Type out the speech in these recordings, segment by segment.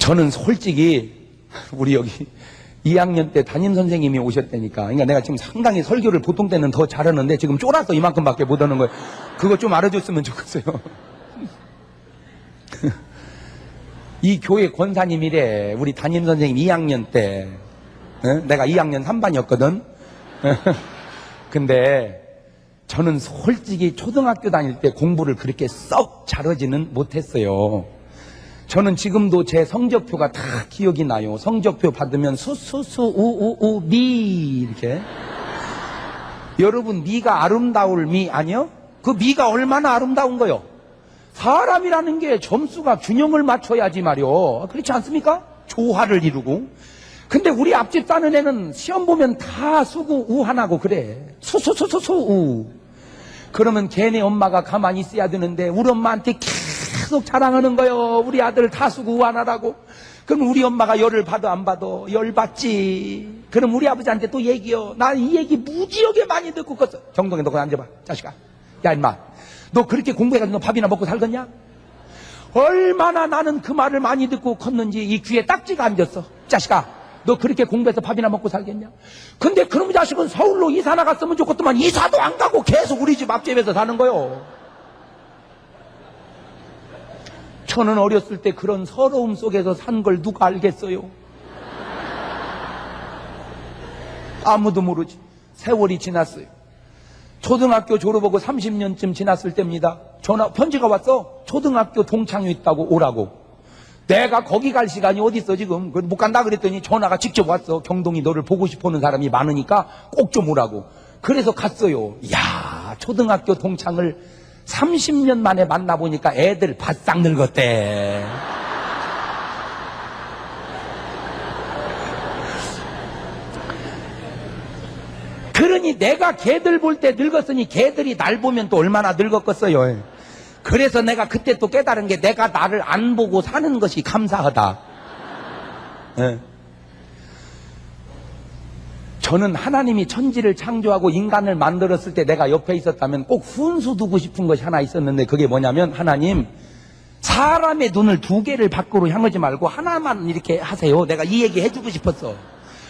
저는 솔직히 우리 여기 2학년 때 담임 선생님이 오셨다니까. 그러니까 내가 지금 상당히 설교를 보통 때는 더 잘하는데 지금 쫄아서 이만큼밖에 못 하는 거예요. 그거 좀 알아줬으면 좋겠어요. 이 교회 권사님이래. 우리 담임 선생님 2학년 때. 내가 2학년 3반이었거든. 근데 저는 솔직히 초등학교 다닐 때 공부를 그렇게 썩 잘하지는 못했어요. 저는 지금도 제 성적표가 다 기억이 나요. 성적표 받으면 수수수우우우 미 이렇게. 여러분 미가 아름다울 미 아니요? 그 미가 얼마나 아름다운 거요? 사람이라는 게 점수가 균형을 맞춰야지 말이요. 그렇지 않습니까? 조화를 이루고. 근데 우리 앞집 사는 애는 시험 보면 다 수구 우하나고 그래. 수수수수수우. 그러면 걔네 엄마가 가만히 있어야 되는데 우리 엄마한테 계속 자랑하는 거요. 우리 아들 다 수구 우하나라고. 그럼 우리 엄마가 열을 받아 안 받아? 열 받지. 그럼 우리 아버지한테 또 얘기요. 난 이 얘기 무지하게 많이 듣고 컸어. 경동에 너 거기 앉아봐. 자식아. 야 임마. 너 그렇게 공부해가지고 너 밥이나 먹고 살겠냐? 얼마나 나는 그 말을 많이 듣고 컸는지 이 귀에 딱지가 앉았어. 자식아. 너 그렇게 공부해서 밥이나 먹고 살겠냐? 근데 그놈 자식은 서울로 이사 나갔으면 좋겠더만 이사도 안 가고 계속 우리 집 앞집에서 사는 거요. 저는 어렸을 때 그런 서러움 속에서 산 걸 누가 알겠어요? 아무도 모르지. 세월이 지났어요. 초등학교 졸업하고 30년쯤 지났을 때입니다. 편지가 왔어. 초등학교 동창회 있다고 오라고. 내가 거기 갈 시간이 어딨어 지금. 못 간다 그랬더니 전화가 직접 왔어. 경동이 너를 보고 싶어하는 사람이 많으니까 꼭 좀 오라고. 그래서 갔어요. 이야, 초등학교 동창을 30년 만에 만나보니까 애들 바싹 늙었대. 그러니 내가 걔들 볼 때 늙었으니 걔들이 날 보면 또 얼마나 늙었겠어요. 그래서 내가 그때 또 깨달은 게 내가 나를 안 보고 사는 것이 감사하다. 네. 저는 하나님이 천지를 창조하고 인간을 만들었을 때 내가 옆에 있었다면 꼭 훈수 두고 싶은 것이 하나 있었는데 그게 뭐냐면 하나님 사람의 눈을 두 개를 밖으로 향하지 말고 하나만 이렇게 하세요. 내가 이 얘기 해주고 싶었어.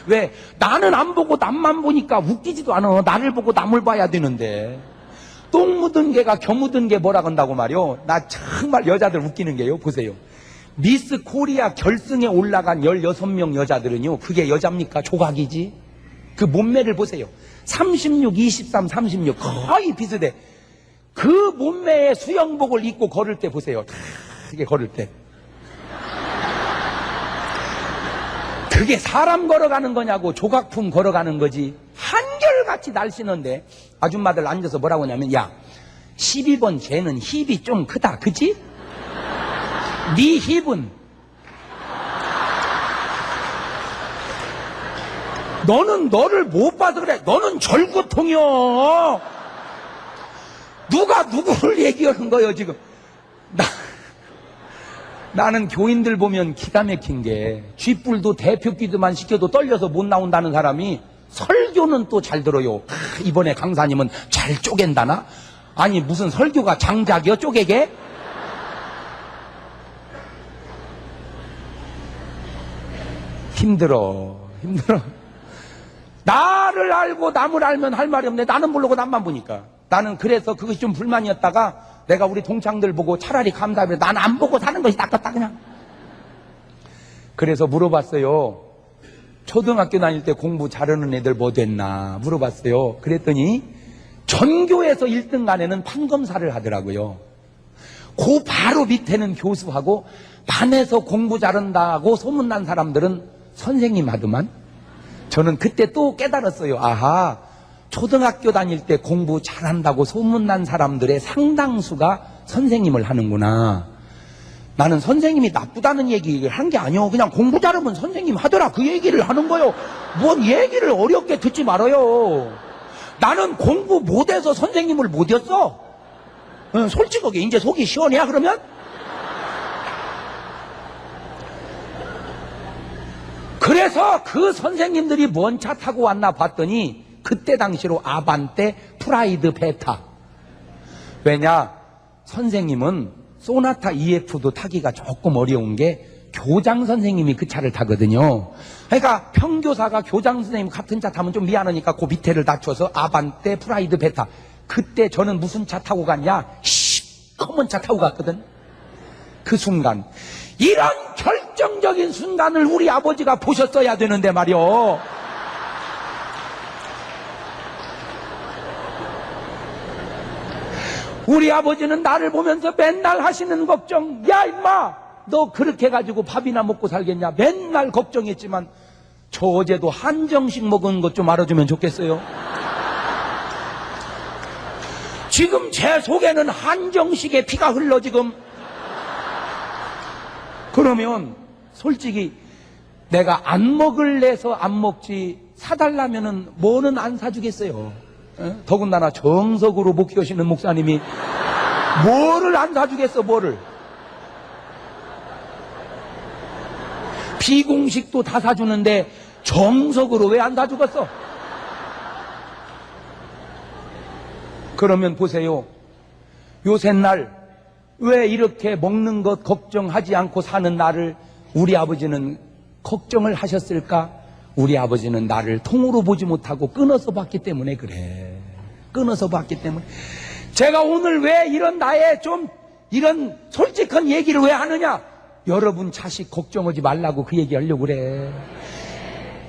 왜? 나는 안 보고 남만 보니까 웃기지도 않아. 나를 보고 남을 봐야 되는데. 똥 묻은 개가 겨 묻은 개 뭐라 건다고 말이요. 나 정말 여자들 웃기는 게요. 보세요. 미스 코리아 결승에 올라간 16명 여자들은요. 그게 여자입니까? 조각이지. 그 몸매를 보세요. 36, 23, 36 거의 비슷해. 그 몸매의 수영복을 입고 걸을 때 보세요. 이게 걸을 때. 그게 사람 걸어가는 거냐고 조각품 걸어가는 거지. 한결같이 날씬한데 아줌마들 앉아서 뭐라고 하냐면 야 12번 쟤는 힙이 좀 크다 그치? 네 힙은 너는 너를 못 봐서 그래. 너는 절구통이여. 누가 누구를 얘기하는 거예요 지금. 나는 교인들 보면 기가 막힌 게 쥐뿔도 대표 기도만 시켜도 떨려서 못 나온다는 사람이 설교는 또 잘 들어요. 이번에 강사님은 잘 쪼갠다나? 아니 무슨 설교가 장작이요 쪼개게? 힘들어. 나를 알고 남을 알면 할 말이 없네. 나는 모르고 남만 보니까. 나는 그래서 그것이 좀 불만이었다가 내가 우리 동창들 보고 차라리 감사하며 난 안 보고 사는 것이 낫겠다 그냥. 그래서 물어봤어요. 초등학교 다닐 때 공부 잘하는 애들 뭐 됐나 물어봤어요. 그랬더니 전교에서 1등 안에는 판검사를 하더라고요. 그 바로 밑에는 교수하고 반에서 공부 잘한다고 소문난 사람들은 선생님 하더만. 저는 그때 또 깨달았어요. 아하, 초등학교 다닐 때 공부 잘한다고 소문난 사람들의 상당수가 선생님을 하는구나. 나는 선생님이 나쁘다는 얘기를 한 게 아니요. 그냥 공부 잘하면 선생님 하더라. 그 얘기를 하는 거요. 뭔 얘기를 어렵게 듣지 말아요. 나는 공부 못해서 선생님을 못했어. 솔직하게 이제 속이 시원해 그러면? 그래서 그 선생님들이 뭔 차 타고 왔나 봤더니 그때 당시로 아반떼 프라이드 베타. 왜냐? 선생님은 소나타 EF도 타기가 조금 어려운 게 교장 선생님이 그 차를 타거든요. 그러니까 평교사가 교장 선생님 같은 차 타면 좀 미안하니까 그 밑에를 낮춰서 아반떼, 프라이드, 베타. 그때 저는 무슨 차 타고 갔냐? 시커먼 차 타고 갔거든. 그 순간, 이런 결정적인 순간을 우리 아버지가 보셨어야 되는데 말이요. 우리 아버지는 나를 보면서 맨날 하시는 걱정, 야 임마 너 그렇게 해가지고 밥이나 먹고 살겠냐, 맨날 걱정했지만 저 어제도 한정식 먹은 것 좀 알아주면 좋겠어요. 지금 제 속에는 한정식의 피가 흘러 지금. 그러면 솔직히 내가 안 먹을래서 안 먹지 사달라면은 뭐는 안 사주겠어요. 더군다나 정석으로 목회하시는 목사님이 뭐를 안 사주겠어. 뭐를. 비공식도 다 사주는데 정석으로 왜 안 사주겠어? 그러면 보세요. 요새날 왜 이렇게 먹는 것 걱정하지 않고 사는 나를 우리 아버지는 걱정을 하셨을까? 우리 아버지는 나를 통으로 보지 못하고 끊어서 봤기 때문에 그래. 끊어서 봤기 때문에. 제가 오늘 왜 이런 나의 좀 이런 솔직한 얘기를 왜 하느냐? 여러분 자식 걱정하지 말라고 그 얘기 하려고 그래.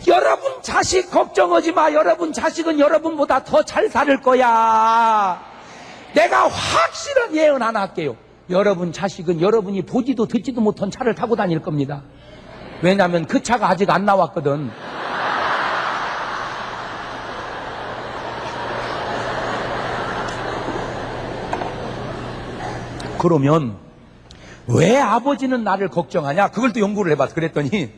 여러분 자식 걱정하지 마. 여러분 자식은 여러분보다 더 잘 살 거야. 내가 확실한 예언 하나 할게요. 여러분 자식은 여러분이 보지도 듣지도 못한 차를 타고 다닐 겁니다. 왜냐하면 그 차가 아직 안 나왔거든. 그러면 왜 아버지는 나를 걱정하냐? 그걸 또 연구를 해봤어. 그랬더니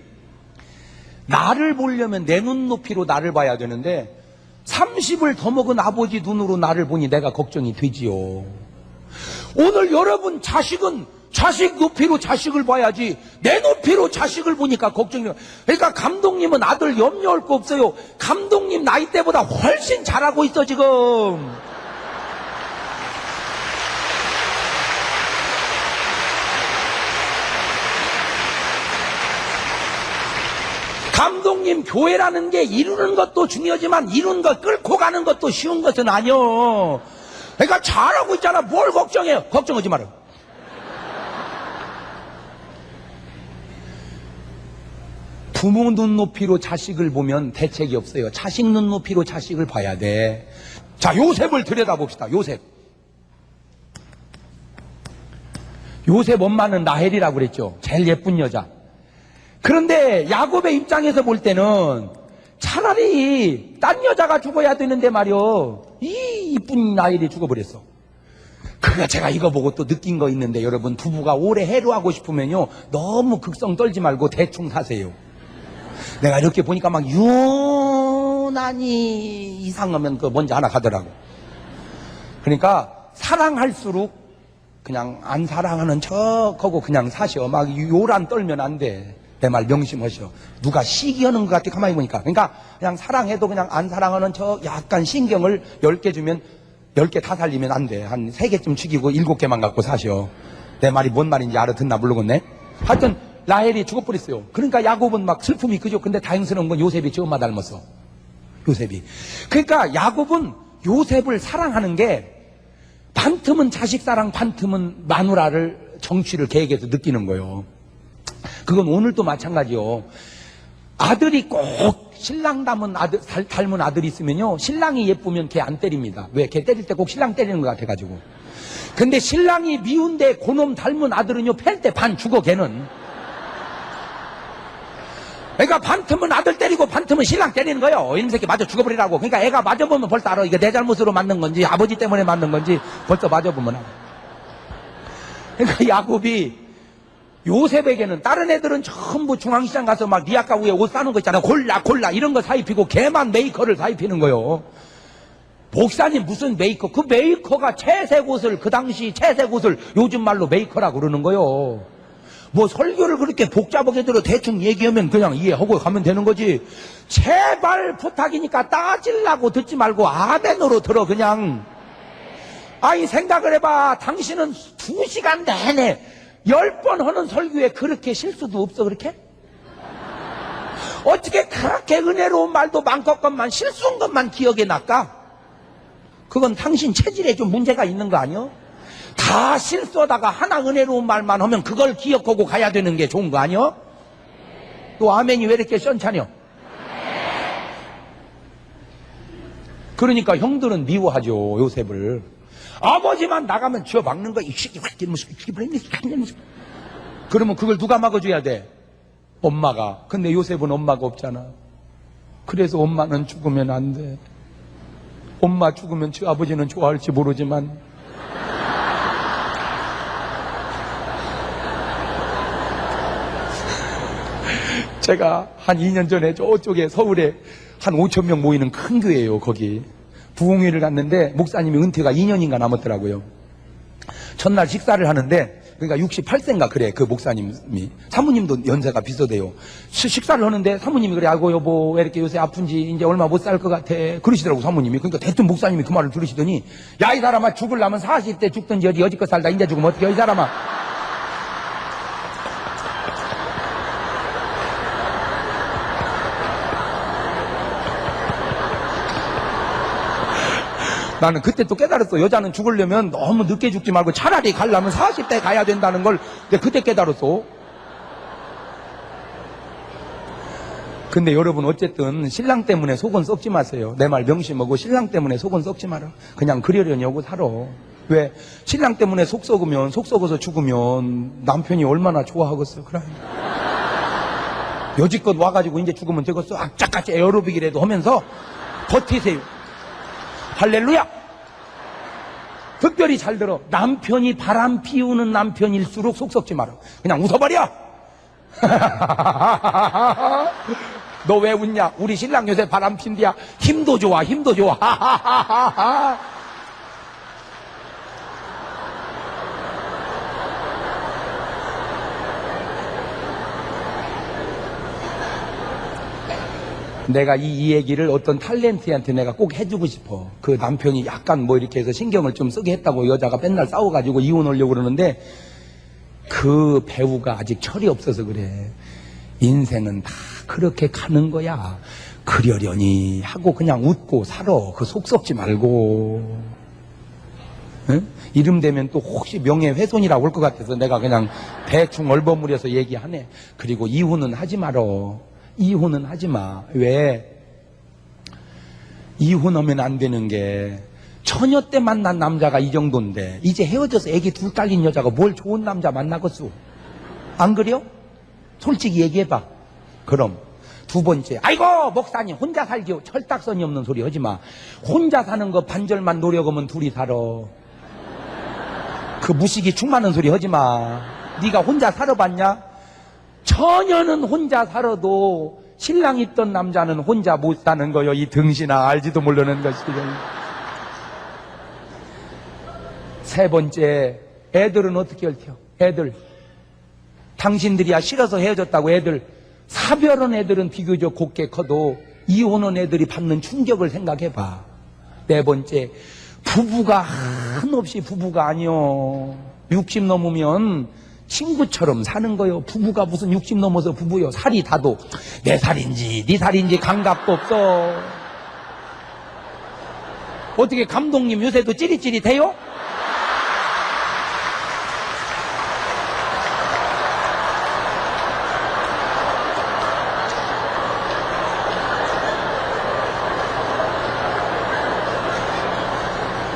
나를 보려면 내 눈높이로 나를 봐야 되는데 30을 더 먹은 아버지 눈으로 나를 보니 내가 걱정이 되지요. 오늘 여러분 자식은 자식 높이로 자식을 봐야지 내 높이로 자식을 보니까 걱정이. 그러니까 감독님은 아들 염려할 거 없어요. 감독님 나이 때보다 훨씬 잘하고 있어 지금. 감독님 교회라는 게 이루는 것도 중요하지만 이루는 것 끌고 가는 것도 쉬운 것은 아니요. 그러니까 잘하고 있잖아. 뭘 걱정해요. 걱정하지 마라. 부모 눈높이로 자식을 보면 대책이 없어요. 자식 눈높이로 자식을 봐야 돼. 자, 요셉을 들여다봅시다. 요셉 엄마는 라헬이라고 그랬죠. 제일 예쁜 여자. 그런데 야곱의 입장에서 볼 때는 차라리 딴 여자가 죽어야 되는데 말이요, 이 이쁜 라헬이 죽어버렸어. 그러니까 제가 이거 보고 또 느낀 거 있는데, 여러분 부부가 오래 해로하고 싶으면요 너무 극성 떨지 말고 대충 사세요. 내가 이렇게 보니까 막 유난히 이상하면 그 뭔지 하나 가더라고. 그러니까 사랑할수록 그냥 안 사랑하는 척하고 그냥 사셔. 막 요란 떨면 안 돼. 내 말 명심하셔. 누가 시기하는 것 같아 가만히 보니까. 그러니까 그냥 사랑해도 그냥 안 사랑하는 척 약간 신경을 10개 주면 10개 다 살리면 안 돼. 한 3개쯤 죽이고 7개만 갖고 사셔. 내 말이 뭔 말인지 알아듣나 모르겠네. 하여튼 라헬이 죽어버렸어요. 그러니까 야곱은 막 슬픔이 그죠. 근데 다행스러운 건 요셉이 저 엄마 닮았어. 요셉이. 그러니까 야곱은 요셉을 사랑하는 게 반틈은 자식 사랑, 반틈은 마누라를 정취를 계획해서 느끼는 거예요. 그건 오늘도 마찬가지요. 아들이 꼭 신랑 닮은 아들이 있으면요, 신랑이 예쁘면 걔 안 때립니다. 왜? 걔 때릴 때 꼭 신랑 때리는 것 같아가지고. 근데 신랑이 미운데 그놈 닮은 아들은요, 팰 때 반 죽어 걔는. 그러니까 반틈은 아들 때리고 반틈은 신랑 때리는 거예요. 이놈 새끼 맞아 죽어버리라고. 그러니까 애가 맞아보면 벌써 알아. 이게 내 잘못으로 맞는 건지 아버지 때문에 맞는 건지 벌써 맞아보면 알아. 그러니까 야곱이 요셉에게는, 다른 애들은 전부 중앙시장 가서 막 리아카 위에 옷 사는 거 있잖아요. 골라 이런 거 사입히고 걔만 메이커를 사입히는 거예요. 목사님 무슨 메이커? 그 메이커가 채색 옷을, 그 당시 채색 옷을 요즘 말로 메이커라고 그러는 거예요. 뭐 설교를 그렇게 복잡하게 들어 대충 얘기하면 그냥 이해하고 가면 되는 거지. 제발 부탁이니까 따질라고 듣지 말고 아멘으로 들어 그냥. 아니 생각을 해봐. 당신은 2시간 내내 10번 하는 설교에 그렇게 실수도 없어, 그렇게? 어떻게 그렇게 은혜로운 말도 많겠건만 실수한 것만 기억에 날까? 그건 당신 체질에 좀 문제가 있는 거 아니요? 다 실수하다가 하나 은혜로운 말만 하면 그걸 기억하고 가야 되는 게 좋은 거 아니요? 또 아멘이 왜 이렇게 시원찮여? 그러니까 형들은 미워하죠, 요셉을. 아버지만 나가면 쥐어 막는 거야. 그러면 그걸 누가 막아줘야 돼? 엄마가. 근데 요셉은 엄마가 없잖아. 그래서 엄마는 죽으면 안 돼. 엄마 죽으면 저 아버지는 좋아할지 모르지만 제가 한 2년 전에 저쪽에 서울에 한 5천 명 모이는 큰 교회예요. 거기 부흥회를 갔는데 목사님이 은퇴가 2년인가 남았더라고요. 첫날 식사를 하는데, 그러니까 68세인가 그래, 그 목사님이. 사모님도 연세가 비슷해요. 식사를 하는데 사모님이 그래, 아이고 여보 왜 이렇게 요새 아픈지 이제 얼마 못 살 것 같아 그러시더라고, 사모님이. 그러니까 대뜸 목사님이 그 말을 들으시더니, 야 이 사람아, 죽으려면 40대 죽든지 여지껏 살다 이제 죽으면 어떡해 이 사람아. 나는 그때 또 깨달았어. 여자는 죽으려면 너무 늦게 죽지 말고 차라리 가려면 40대 가야 된다는 걸 그때 깨달았어. 근데 여러분, 어쨌든 신랑 때문에 속은 썩지 마세요. 내 말 명심하고 신랑 때문에 속은 썩지 마라. 그냥 그러려니 하고 살아. 왜? 신랑 때문에 속 썩어서 죽으면 남편이 얼마나 좋아하겠어. 그래. 여지껏 와가지고 이제 죽으면 되겠어. 악착같이 에어로빅이라도 하면서 버티세요. 할렐루야! 특별히 잘 들어. 남편이 바람 피우는 남편일수록 속 썩지 마라. 그냥 웃어버려! 너 왜 웃냐? 우리 신랑 요새 바람 핀디야. 힘도 좋아, 힘도 좋아. 내가 이 얘기를 어떤 탤런트한테 내가 꼭 해주고 싶어. 그 남편이 약간 뭐 이렇게 해서 신경을 좀 쓰게 했다고 여자가 맨날 싸워가지고 이혼하려고 그러는데, 그 배우가 아직 철이 없어서 그래. 인생은 다 그렇게 가는 거야. 그러려니 하고 그냥 웃고 살아. 그 속 썩지 말고. 응? 이름 되면 또 혹시 명예훼손이라고 할 것 같아서 내가 그냥 대충 얼버무려서 얘기하네. 그리고 이혼은 하지 말어. 이혼은 하지 마. 왜? 이혼하면 안 되는 게, 처녀 때 만난 남자가 이 정도인데 이제 헤어져서 애기 둘 딸린 여자가 뭘 좋은 남자 만나겠어? 안 그래요? 솔직히 얘기해봐. 그럼 두 번째, 아이고 목사님 혼자 살기요. 철딱선이 없는 소리 하지 마. 혼자 사는 거 반절만 노력하면 둘이 살아. 그 무식이 충만한 소리 하지 마. 네가 혼자 살아봤냐? 처녀는 혼자 살아도 신랑 있던 남자는 혼자 못 사는 거요. 이 등신아, 알지도 모르는 것이죠. 세 번째, 애들은 어떻게 얽혀? 애들. 당신들이야 싫어서 헤어졌다고 애들. 사별한 애들은 비교적 곱게 커도 이혼한 애들이 받는 충격을 생각해봐. 네 번째, 부부가 한없이 부부가 아니요. 60 넘으면 친구처럼 사는 거요. 부부가 무슨 60 넘어서 부부요. 살이 다도 내 살인지 네 살인지 감각도 없어. 어떻게 감독님 요새도 찌릿찌릿해요?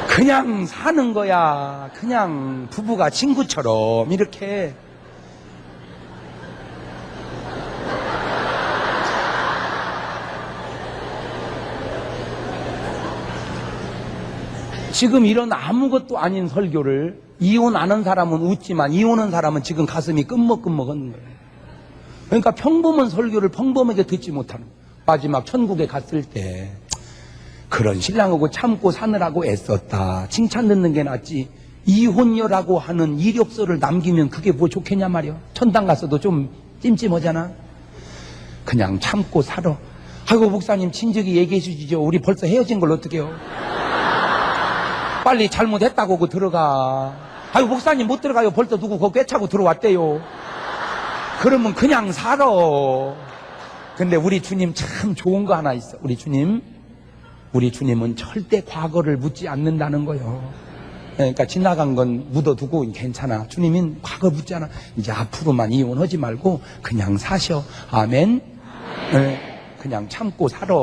그냥 사는 거야. 그냥 부부가 친구처럼 이렇게. 지금 이런 아무것도 아닌 설교를 이혼 안 한 사람은 웃지만 이혼한 사람은 지금 가슴이 끔먹끔먹한 거예요. 그러니까 평범한 설교를 평범하게 듣지 못하는, 마지막 천국에 갔을 때 그런 신랑하고 참고 사느라고 애썼다. 칭찬 듣는 게 낫지. 이혼녀라고 하는 이력서를 남기면 그게 뭐 좋겠냐 말이야. 천당 가서도 좀 찜찜하잖아. 그냥 참고 살아. 아이고 목사님 진즉이 얘기해 주시죠. 우리 벌써 헤어진 걸 어떡해요. 빨리 잘못했다고 그 들어가. 아유, 목사님 못 들어가요. 벌써 누구 그거 꿰차고 들어왔대요. 그러면 그냥 살아. 근데 우리 주님 참 좋은 거 하나 있어. 우리 주님은 절대 과거를 묻지 않는다는 거예요. 그러니까 지나간 건 묻어두고 괜찮아. 주님은 과거 묻지 않아. 이제 앞으로만 이혼하지 말고 그냥 사셔. 아멘. 네, 그냥 참고 살아.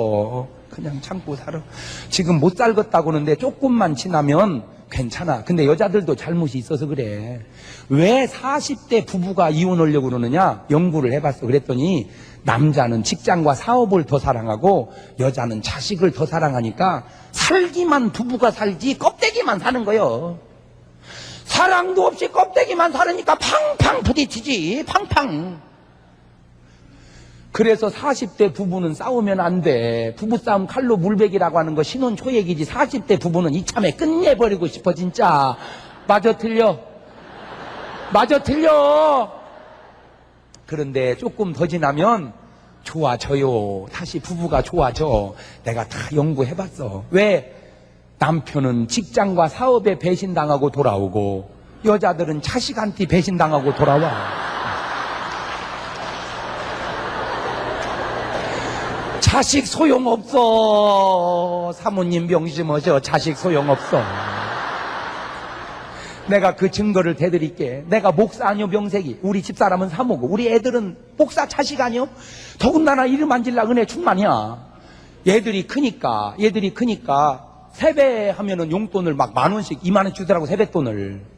그냥 참고 살아. 지금 못 살겠다고 하는데 조금만 지나면 괜찮아. 근데 여자들도 잘못이 있어서 그래. 왜 40대 부부가 이혼하려고 그러느냐? 연구를 해봤어. 그랬더니 남자는 직장과 사업을 더 사랑하고 여자는 자식을 더 사랑하니까 살기만 부부가 살지 껍데기만 사는 거요. 사랑도 없이 껍데기만 살으니까 팡팡 부딪히지. 팡팡. 그래서 40대 부부는 싸우면 안 돼. 부부싸움 칼로 물베기라고 하는 거 신혼 초얘기지. 40대 부부는 이참에 끝내버리고 싶어 진짜. 맞아 틀려? 맞아 틀려? 그런데 조금 더 지나면 좋아져요. 다시 부부가 좋아져. 내가 다 연구해봤어. 왜? 남편은 직장과 사업에 배신당하고 돌아오고 여자들은 자식한테 배신당하고 돌아와. 자식 소용없어. 사모님 명심하셔. 자식 소용없어. 내가 그 증거를 대드릴게. 내가 목사 아니요 명색이. 우리 집사람은 사모고 우리 애들은 목사 자식 아니요. 더군다나 이름 안 질라 은혜 충만이야. 얘들이 크니까 세배하면은 용돈을 막 10,000원씩 20,000원 주더라고. 세뱃돈을.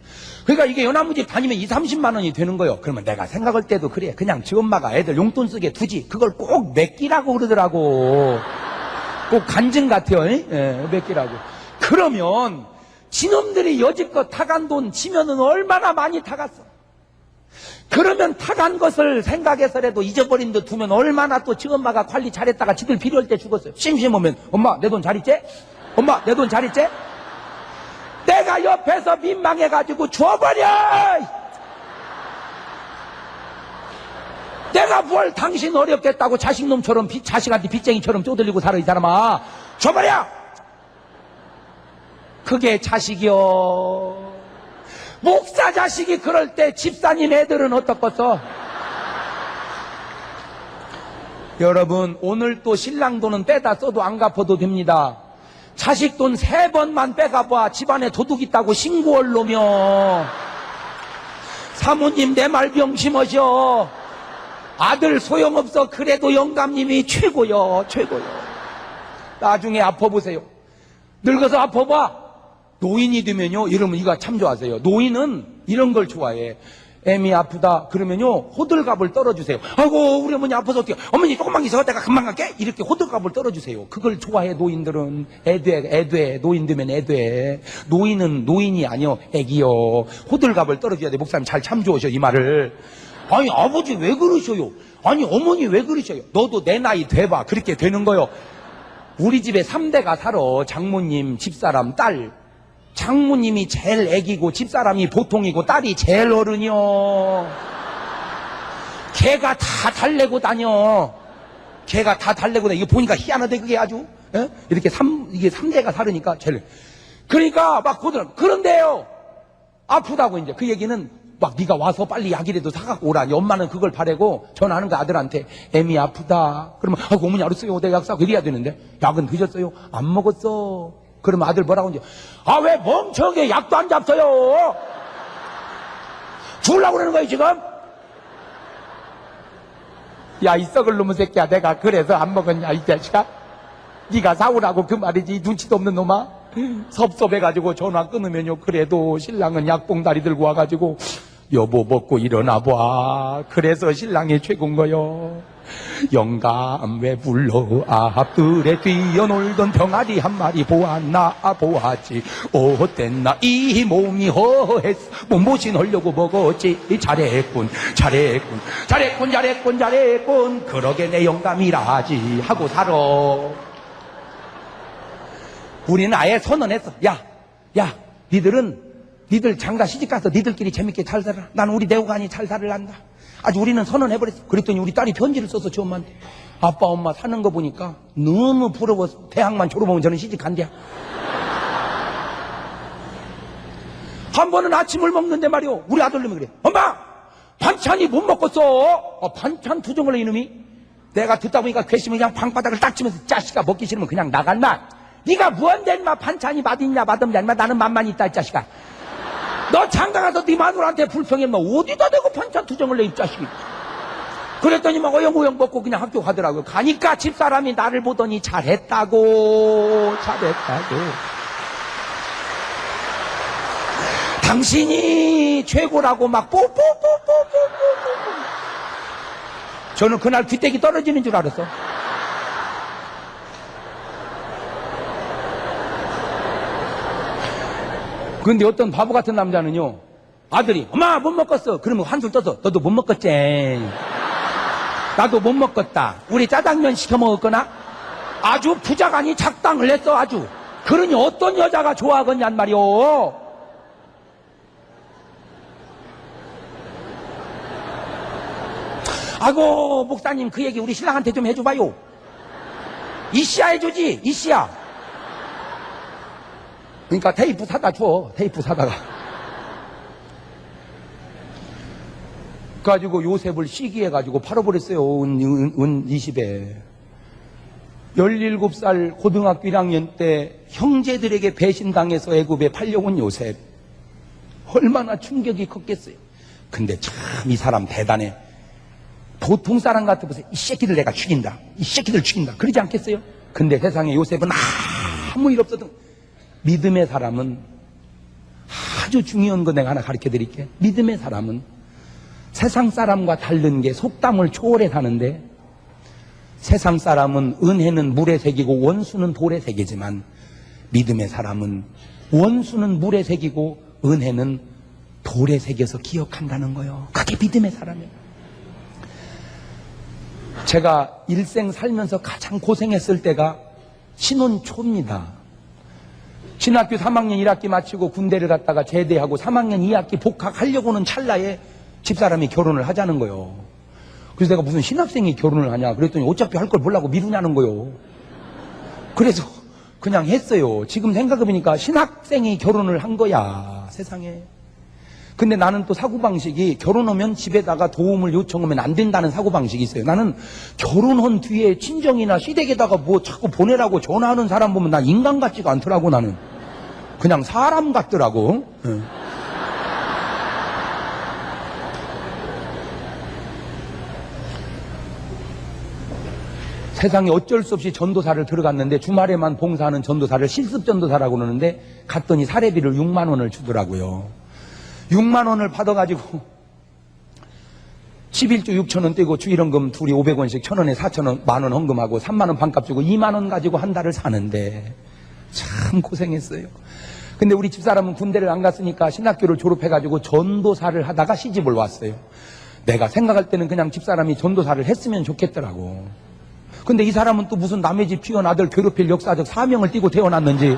그러니까 이게 연합무집 다니면 20-30만 원이 되는 거예요. 그러면 내가 생각할 때도 그래. 그냥 지 엄마가 애들 용돈 쓰게 두지. 그걸 꼭 맡기라고 그러더라고. 꼭 간증 같아요. 예, 맡기라고. 그러면 지놈들이 여지껏 타간 돈 치면은 얼마나 많이 타갔어. 그러면 타간 것을 생각해서라도 잊어버린 데 두면 얼마나 또 지 엄마가 관리 잘했다가 지들 필요할 때 죽었어요. 심심하면 엄마 내 돈 잘 있지? 엄마 내 돈 잘 있지? 내가 옆에서 민망해가지고 줘버려! 내가 뭘 당신 어렵겠다고 자식놈처럼 자식한테 빚쟁이처럼 쪼들리고 살아 이 사람아. 줘버려! 그게 자식이요. 목사 자식이 그럴 때 집사님 애들은 어떻겠어? 여러분 오늘 또 신랑 돈은 빼다 써도 안 갚아도 됩니다. 자식 돈 3번만 빼가봐. 집안에 도둑 있다고 신고할 놈이요. 사모님 내 말 명심하셔. 아들 소용없어. 그래도 영감님이 최고요. 최고요. 나중에 아파보세요. 늙어서 아파봐. 노인이 되면요 이러면 이거 참 좋아하세요. 노인은 이런 걸 좋아해. 애미 아프다 그러면요 호들갑을 떨어주세요. 아이고 우리 어머니 아파서 어떻게. 어머니 조금만 있어 내가 금방 갈게. 이렇게 호들갑을 떨어주세요. 그걸 좋아해 노인들은. 애돼 노인 되면 애돼. 노인은 노인이 아니요 애기요. 호들갑을 떨어줘야 돼. 목사님 잘 참조하셔 이 말을. 아니 아버지 왜 그러셔요. 아니 어머니 왜 그러셔요. 너도 내 나이 돼봐. 그렇게 되는 거요. 우리 집에 3대가 살아. 장모님 집사람 딸. 장모님이 제일 애기고 집사람이 보통이고 딸이 제일 어른이요. 걔가 다 달래고 다녀. 걔가 다 달래고 다녀. 이거 보니까 희한하대 그게 아주. 에? 이게 3대가 살으니까 제일. 그러니까 막 고들. 그런데요 아프다고 이제 그 얘기는 막 네가 와서 빨리 약이라도 사갖고 오라. 엄마는 그걸 바라고 전화하는 거 아들한테. 애미 아프다. 그러면 아이고 어머니 알았어요. 내가 약 사고 이래야 되는데 약은 드셨어요? 안 먹었어. 그러면 아들 뭐라고 이제 아 왜 멍청하게 약도 안 잡어요? 죽으려고 그러는 거예요 지금? 야 이 썩을 놈의 새끼야. 내가 그래서 안 먹었냐 이 자식아? 네가 사오라고 그 말이지. 눈치도 없는 놈아. 섭섭해가지고 전화 끊으면요 그래도 신랑은 약봉다리 들고 와가지고 여보 먹고 일어나봐. 그래서 신랑이 최고인 거요. 영감 왜 불러 앞들에 뛰어놀던 병아리 한 마리 보았나 보았지. 어땠나 이 몸이 허했어. 몸보신 하려고 먹었지. 잘했군 잘했군 잘했군 잘했군 잘했군. 그러게 내 영감이라지 하고 살아. 우리는 아예 선언했어. 야 니들 장가 시집가서 니들끼리 재밌게 잘 살아. 난 우리 내오간이 잘 살을란다. 아주 우리는 선언해버렸어. 그랬더니 우리 딸이 편지를 써서 지 엄마한테 아빠 엄마 사는 거 보니까 너무 부러워서 대학만 졸업하면 저는 시집 간대야. 한 번은 아침을 먹는데 말이오. 우리 아들놈이 그래. 엄마! 반찬이 못 먹겠어. 반찬 투정을 해, 이놈이. 내가 듣다 보니까 괘씸히 그냥 방바닥을 딱 치면서 자식아 먹기 싫으면 그냥 나갈마. 네가 뭔데 인마 반찬이 맛있냐 맛없냐 인마 나는 맛만 있다 이 자식아. 너 장가가서 네 마누라한테 불평해 인마 어디다 대고 반찬 투정을 내 이 자식이. 그랬더니 막 어영어영 먹고 그냥 학교 가더라고요. 가니까 집사람이 나를 보더니 잘했다고. 당신이 최고라고 막 뽀뽀뽀뽀뽀뽀뽀. 저는 그날 귀때기 떨어지는 줄 알았어. 근데 어떤 바보 같은 남자는요, 아들이 엄마 못 먹었어. 그러면 한술 떠서 너도 못 먹었지. 나도 못 먹었다. 우리 짜장면 시켜 먹었거나 아주 부자간이 작당을 했어 아주. 그러니 어떤 여자가 좋아하겠냔 말이오. 아고 목사님 그 얘기 우리 신랑한테 좀 해줘봐요. 이씨야 해주지 이씨야. 그러니까 테이프 사다 줘. 테이프 사다가 가지고 요셉을 시기해가지고 팔아버렸어요. 은 20에 17살 고등학교 1학년 때 형제들에게 배신당해서 애굽에 팔려온 요셉. 얼마나 충격이 컸겠어요. 근데 참 이 사람 대단해. 보통 사람 같아보세요. 이 새끼들 내가 죽인다. 이 새끼들 죽인다. 그러지 않겠어요? 근데 세상에 요셉은 아무 일 없었던. 믿음의 사람은 아주 중요한 거 내가 하나 가르쳐 드릴게. 믿음의 사람은 세상 사람과 다른 게 속담을 초월해 사는데, 세상 사람은 은혜는 물에 새기고 원수는 돌에 새기지만 믿음의 사람은 원수는 물에 새기고 은혜는 돌에 새겨서 기억한다는 거예요. 그게 믿음의 사람이에요. 제가 일생 살면서 가장 고생했을 때가 신혼 초입니다. 신학교 3학년 1학기 마치고 군대를 갔다가 제대하고 3학년 2학기 복학하려고는 찰나에 집사람이 결혼을 하자는 거예요. 그래서 내가 무슨 신학생이 결혼을 하냐 그랬더니 어차피 할 걸 보려고 미루냐는 거예요. 그래서 그냥 했어요. 지금 생각해보니까 신학생이 결혼을 한 거야 세상에. 근데 나는 또 사고방식이 결혼하면 집에다가 도움을 요청하면 안 된다는 사고방식이 있어요. 나는 결혼한 뒤에 친정이나 시댁에다가 뭐 자꾸 보내라고 전화하는 사람 보면 난 인간 같지가 않더라고. 나는 그냥 사람 같더라고. 세상에 어쩔 수 없이 전도사를 들어갔는데 주말에만 봉사하는 전도사를 실습전도사라고 그러는데 갔더니 사례비를 6만 원을 주더라고요. 6만 원을 받아가지고 11주 6천 원 떼고 주일헌금 둘이 500원씩 1,000원에 4,000원 만원 헌금하고 3만 원 반값 주고 2만 원 가지고 한 달을 사는데 참 고생했어요. 근데 우리 집사람은 군대를 안 갔으니까 신학교를 졸업해가지고 전도사를 하다가 시집을 왔어요. 내가 생각할 때는 그냥 집사람이 전도사를 했으면 좋겠더라고. 근데 이 사람은 또 무슨 남의 집 귀한 아들 괴롭힐 역사적 사명을 띠고 태어났는지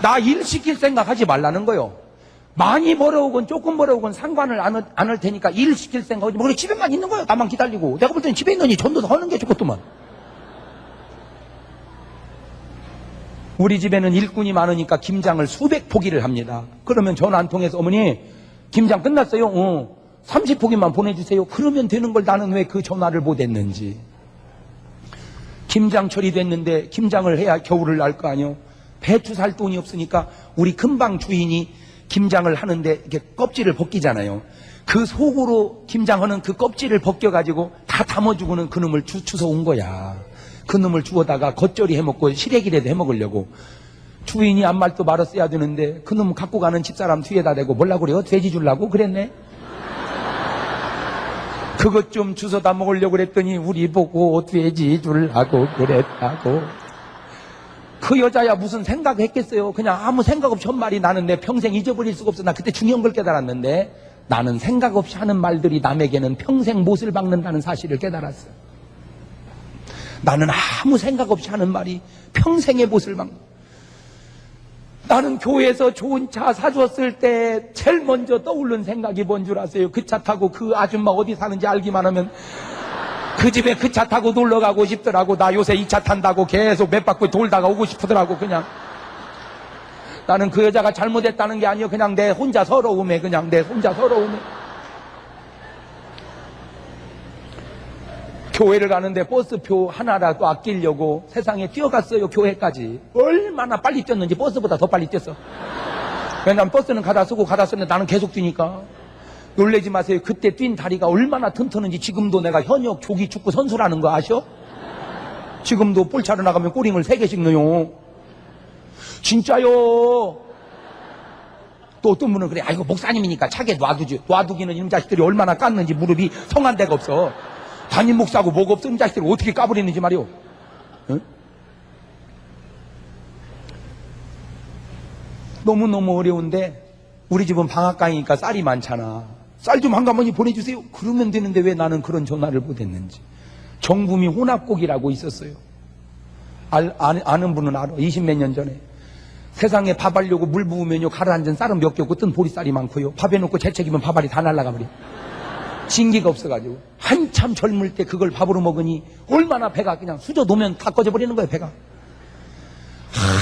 나 일 시킬 생각 하지 말라는 거요. 많이 벌어오건 조금 벌어오건 상관을 안 할 테니까 일 시킬 생각 하지 말고 집에만 있는 거예요. 나만 기다리고. 내가 볼 때는 집에 있느니 전도사 하는 게 좋겠더만. 우리 집에는 일꾼이 많으니까 김장을 수백 포기를 합니다. 그러면 전화 한 통해서 어머니 김장 끝났어요. 30포기만 보내주세요. 그러면 되는 걸 나는 왜 그 전화를 못 했는지. 김장철이 됐는데 김장을 해야 겨울을 날 거 아니요. 배추 살 돈이 없으니까 우리 금방 주인이 김장을 하는데 이렇게 껍질을 벗기잖아요. 그 속으로 김장하는 그 껍질을 벗겨가지고 다 담아주고는 그놈을 주워온 거야. 그놈을 주워다가 겉절이 해먹고 시래기라도 해먹으려고. 주인이 아무 말도 말았어야 되는데 그놈 갖고 가는 집사람 뒤에다 대고 뭐라고 그래요? 돼지 주려고 그랬네. 그것 좀 주워다 먹으려고 그랬더니 우리 보고 돼지 주려고 그랬다고. 그 여자야 무슨 생각했겠어요. 그냥 아무 생각 없이 한 말이 나는 내 평생 잊어버릴 수가 없어. 나 그때 중요한 걸 깨달았는데 나는 생각 없이 하는 말들이 남에게는 평생 못을 박는다는 사실을 깨달았어. 나는 아무 생각 없이 하는 말이 평생의 못을 박는. 나는 교회에서 좋은 차 사줬을 때 제일 먼저 떠오른 생각이 뭔 줄 아세요? 그 차 타고 그 아줌마 어디 사는지 알기만 하면 그 집에 그 차 타고 놀러 가고 싶더라고. 나 요새 이 차 탄다고 계속 몇 바퀴 돌다가 오고 싶더라고. 그냥 나는 그 여자가 잘못했다는 게 아니요. 그냥 내 혼자 서러움에, 그냥 내 혼자 서러움에. 교회를 가는데 버스표 하나라도 아끼려고 세상에 뛰어갔어요. 교회까지. 얼마나 빨리 뛰었는지 버스보다 더 빨리 뛰었어. 왜냐면 버스는 가다 쓰고 가다 쓰는데 나는 계속 뛰니까. 놀라지 마세요. 그때 뛴 다리가 얼마나 튼튼한지 지금도 내가 현역 조기 축구 선수라는 거 아셔? 지금도 볼 차러 나가면 꼬링을 3개씩 넣어요. 진짜요. 또 어떤 분은 그래, 아이고 목사님이니까 차게 놔두지. 놔두기는 이놈 자식들이 얼마나 깠는지 무릎이 성한 데가 없어. 담임 목사고 뭐가 없어. 이놈 자식들이 어떻게 까버리는지 말이오. 응? 너무너무 어려운데 우리 집은 방앗간이니까 쌀이 많잖아. 쌀 좀 한가마니 보내주세요. 그러면 되는데 왜 나는 그런 전화를 못했는지. 정부미 혼합곡이라고 있었어요. 아는 분은 알아. 20몇 년 전에. 세상에 밥 하려고 물 부으면요, 가라앉은 쌀은 몇 개 없고 뜬 보리쌀이 많고요. 밥 해놓고 재채기면 밥알이 다 날아가 버려. 진기가 없어가지고. 한참 젊을 때 그걸 밥으로 먹으니 얼마나 배가 그냥 수저 놓으면 다 꺼져버리는 거예요, 배가.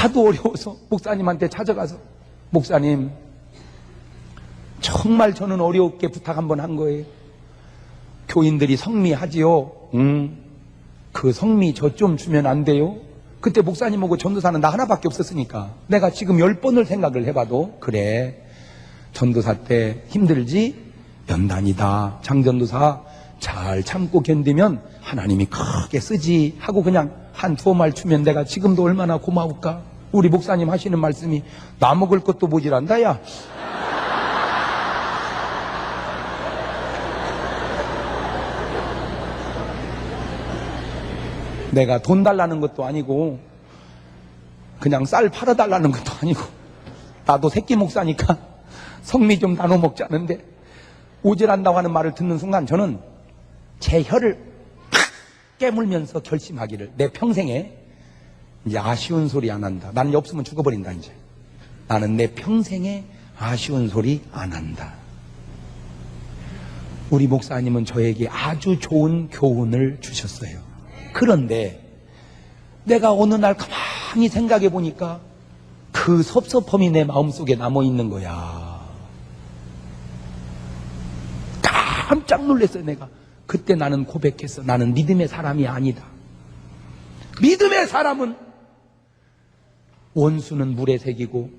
하도 어려워서 목사님한테 찾아가서, 목사님, 정말 저는 어렵게 부탁 한번 한 거예요. 교인들이 성미하지요. 그 성미 저 좀 주면 안 돼요? 그때 목사님하고 전도사는 나 하나밖에 없었으니까 내가 지금 10번을 생각을 해봐도 그래, 전도사 때 힘들지? 연단이다. 장전도사 잘 참고 견디면 하나님이 크게 쓰지 하고 그냥 한 두어 말 주면 내가 지금도 얼마나 고마울까. 우리 목사님 하시는 말씀이 나 먹을 것도 모질한다 야. 내가 돈 달라는 것도 아니고 그냥 쌀 팔아달라는 것도 아니고 나도 새끼 목사니까 성미 좀 나눠 먹자는데 오질한다고 하는 말을 듣는 순간 저는 제 혀를 팍 깨물면서 결심하기를, 내 평생에 이제 아쉬운 소리 안 한다. 나는 없으면 죽어버린다. 이제 나는 내 평생에 아쉬운 소리 안 한다. 우리 목사님은 저에게 아주 좋은 교훈을 주셨어요. 그런데 내가 어느 날 가만히 생각해 보니까 그 섭섭함이 내 마음속에 남아있는 거야. 깜짝 놀랐어요. 내가 그때 나는 고백했어. 나는 믿음의 사람이 아니다. 믿음의 사람은 원수는 물에 새기고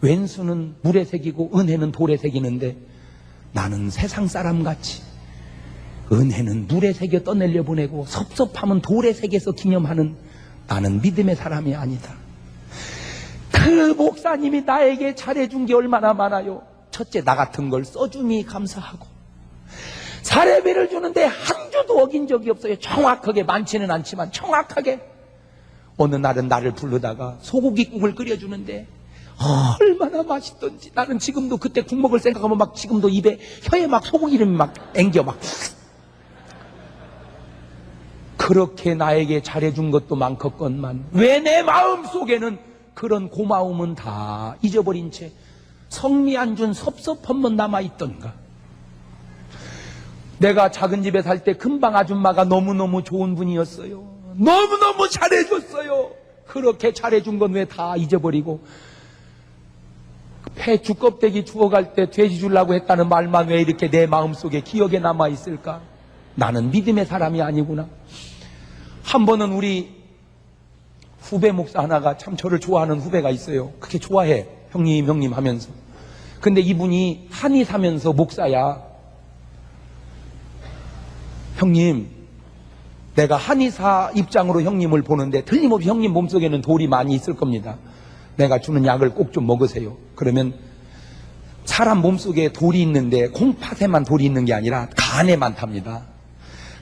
왼수는 물에 새기고 은혜는 돌에 새기는데 나는 세상 사람같이 은혜는 물에 새겨 떠내려 보내고 섭섭함은 돌에 새겨서 기념하는 나는 믿음의 사람이 아니다. 그 목사님이 나에게 잘해준 게 얼마나 많아요. 첫째, 나 같은 걸 써주니 감사하고, 사례비를 주는데 한 주도 어긴 적이 없어요. 정확하게, 많지는 않지만 정확하게. 어느 날은 나를 부르다가 소고기국을 끓여주는데 얼마나 맛있던지. 나는 지금도 그때 국 먹을 생각하면 막 지금도 입에 혀에 막 소고기 이름이 막 앵겨 막. 그렇게 나에게 잘해준 것도 많겠건만 왜 내 마음속에는 그런 고마움은 다 잊어버린 채 성미 안 준 섭섭함만 남아있던가. 내가 작은 집에 살 때 금방 아줌마가 너무너무 좋은 분이었어요. 너무너무 잘해줬어요. 그렇게 잘해준 건 왜 다 잊어버리고 폐 주껍데기 주워갈 때 돼지 주려고 했다는 말만 왜 이렇게 내 마음속에 기억에 남아있을까. 나는 믿음의 사람이 아니구나. 한 번은 우리 후배 목사 하나가 참 저를 좋아하는 후배가 있어요. 그렇게 좋아해. 형님 하면서. 근데 이분이 한의 사면서 목사야. 형님, 내가 한의사 입장으로 형님을 보는데 틀림없이 형님 몸속에는 돌이 많이 있을 겁니다. 내가 주는 약을 꼭 좀 먹으세요. 그러면 사람 몸속에 돌이 있는데 콩팥에만 돌이 있는 게 아니라 간에 많답니다.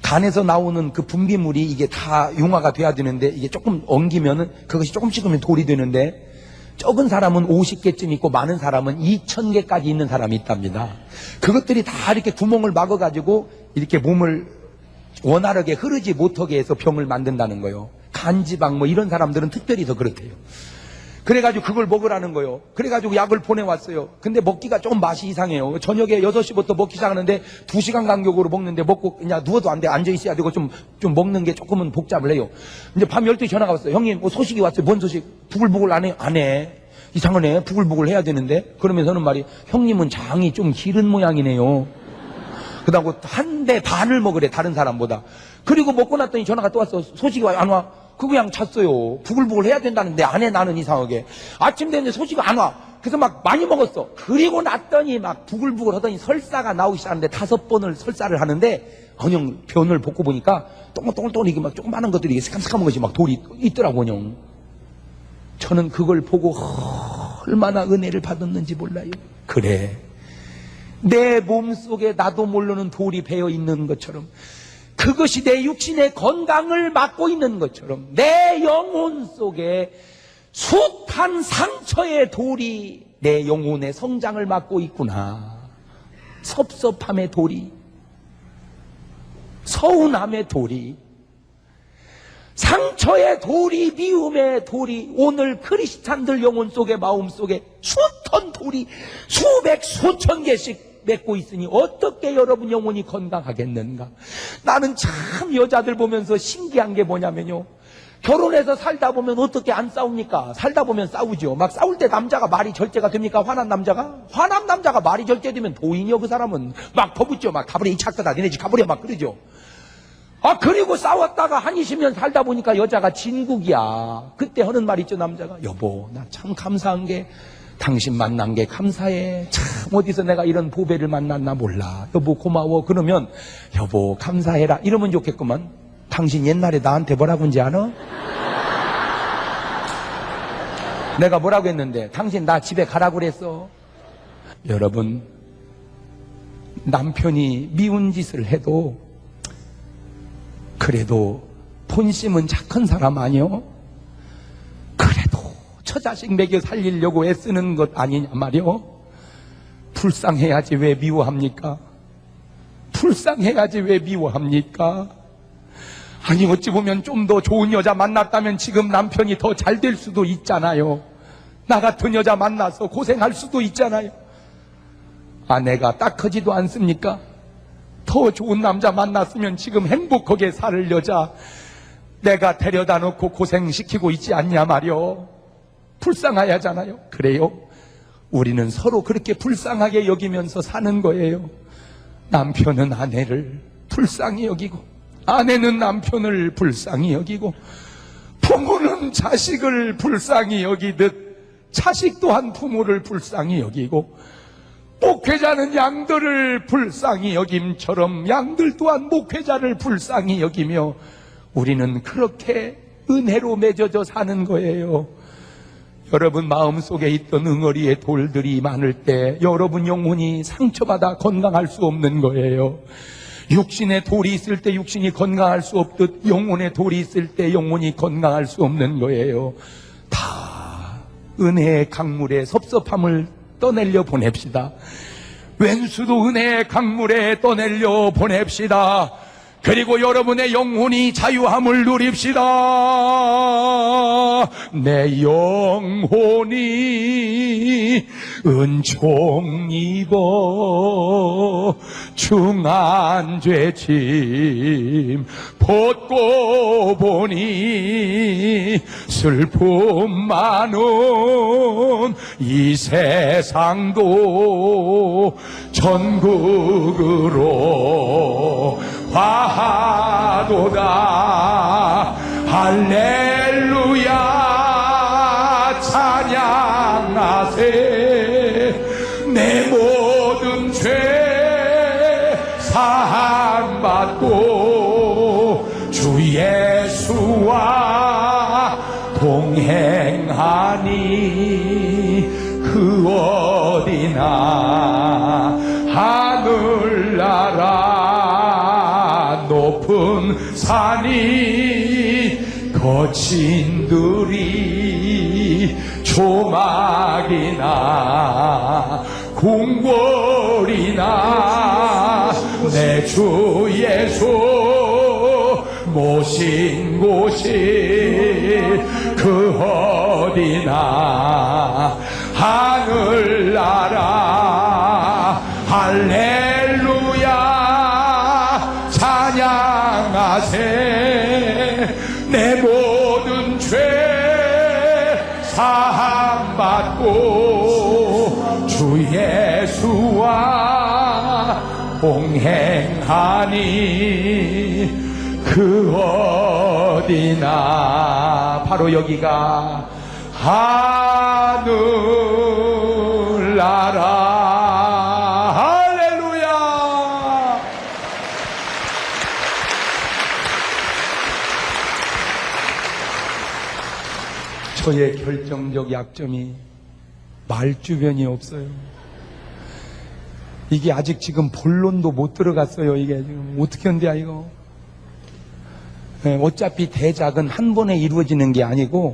간에서 나오는 그 분비물이 이게 다 융화가 돼야 되는데 이게 조금 엉기면은 그것이 조금씩 하면 돌이 되는데 적은 사람은 50개쯤 있고 많은 사람은 2000개까지 있는 사람이 있답니다. 그것들이 다 이렇게 구멍을 막아가지고 이렇게 몸을 원활하게 흐르지 못하게 해서 병을 만든다는 거예요. 간지방 뭐 이런 사람들은 특별히 더 그렇대요. 그래가지고 그걸 먹으라는 거예요. 그래가지고 약을 보내왔어요. 근데 먹기가 좀 맛이 이상해요. 저녁에 6시부터 먹기 시작하는데 2시간 간격으로 먹는데 먹고 그냥 누워도 안 돼. 앉아있어야 되고 좀 먹는 게 조금은 복잡을 해요. 이제 밤 12시 전화가 왔어요. 형님, 뭐 소식이 왔어요. 뭔 소식? 부글부글 안 해? 안 해. 이상하네. 부글부글 해야 되는데. 그러면서 하는 말이, 형님은 장이 좀 기른 모양이네요. 그다고 한 대 반을 먹으래, 다른 사람보다. 그리고 먹고 났더니 전화가 또 왔어. 소식이 안 와. 그냥 잤어요. 부글부글 해야 된다는데 안 해, 나는 이상하게. 아침 됐는데 소식이 안 와. 그래서 막 많이 먹었어. 그리고 났더니 막 부글부글 하더니 설사가 나오기 시작하는데 5번을 설사를 하는데, 그냥 변을 벗고 보니까 동글동글 이게 막 조그마한 것들이 새까만 것이 막 돌이 있더라고, 그냥. 저는 그걸 보고 얼마나 은혜를 받았는지 몰라요. 그래. 내 몸속에 나도 모르는 돌이 배어 있는 것처럼, 그것이 내 육신의 건강을 막고 있는 것처럼, 내 영혼 속에 숱한 상처의 돌이 내 영혼의 성장을 막고 있구나. 섭섭함의 돌이, 서운함의 돌이, 상처의 돌이, 미움의 돌이 오늘 크리스찬들 영혼 속에, 마음 속에 숱한 돌이 수백 수천 개씩 맺고 있으니 어떻게 여러분 영혼이 건강하겠는가? 나는 참 여자들 보면서 신기한 게 뭐냐면요, 결혼해서 살다 보면 어떻게 안 싸웁니까? 살다 보면 싸우죠. 막 싸울 때 남자가 말이 절제가 됩니까? 화난 남자가 말이 절제되면 도인이요, 그 사람은. 막 퍼붓죠. 막 가버려, 이 착하다, 니네 집 가버려, 막 그러죠. 그리고 싸웠다가 한 20년 살다 보니까 여자가 진국이야. 그때 하는 말 있죠, 남자가. 여보, 나 참 감사한 게 당신 만난 게 감사해. 참 어디서 내가 이런 보배를 만났나 몰라. 여보 고마워. 그러면 여보 감사해라 이러면 좋겠구만. 당신 옛날에 나한테 뭐라고 한지 아나? 내가 뭐라고 했는데 당신 나 집에 가라고 그랬어. 여러분, 남편이 미운 짓을 해도 그래도 본심은 착한 사람 아니요? 그래도 저 자식 먹여 살리려고 애쓰는 것 아니냐 말이요? 불쌍해야지 왜 미워합니까? 불쌍해야지 왜 미워합니까? 아니 어찌 보면 좀 더 좋은 여자 만났다면 지금 남편이 더 잘 될 수도 있잖아요. 나 같은 여자 만나서 고생할 수도 있잖아요. 아내가 딱하지도 않습니까? 더 좋은 남자 만났으면 지금 행복하게 살 여자 내가 데려다 놓고 고생시키고 있지 않냐 말이요. 불쌍해야 하잖아요. 그래요? 우리는 서로 그렇게 불쌍하게 여기면서 사는 거예요. 남편은 아내를 불쌍히 여기고, 아내는 남편을 불쌍히 여기고, 부모는 자식을 불쌍히 여기듯 자식 또한 부모를 불쌍히 여기고, 목회자는 양들을 불쌍히 여김처럼 양들 또한 목회자를 불쌍히 여기며, 우리는 그렇게 은혜로 맺어져 사는 거예요. 여러분 마음속에 있던 응어리의 돌들이 많을 때 여러분 영혼이 상처받아 건강할 수 없는 거예요. 육신의 돌이 있을 때 육신이 건강할 수 없듯 영혼의 돌이 있을 때 영혼이 건강할 수 없는 거예요. 다 은혜의 강물에 섭섭함을 떠내려 보냅시다. 웬수도 은혜의 강물에 떠내려 보냅시다. 그리고 여러분의 영혼이 자유함을 누립시다. 내 영혼이 은총 입어 중한 죄짐 벗고 보니 슬픔 많은 이 세상도 천국으로 화하도다. 할렐루야 찬양하세. 내 모든 죄 사함받고 주 예수와 동행하니 그 어디나 하늘나라 높은 산이 거친 들이 조막이나 궁궐이나 내 주 예수 모신 곳이 그 어디나 하늘나라 할렐루야 찬양하세. 내 모든 죄 사함받고 받고 주 예수와 동행하니 그 어디나 바로 여기가 하늘나라. 할렐루야. 저의 결정적 약점이 말주변이 없어요. 이게 아직 지금 본론도 못 들어갔어요. 이게 지금 어떻게 한대야 이거. 어차피 대작은 한 번에 이루어지는 게 아니고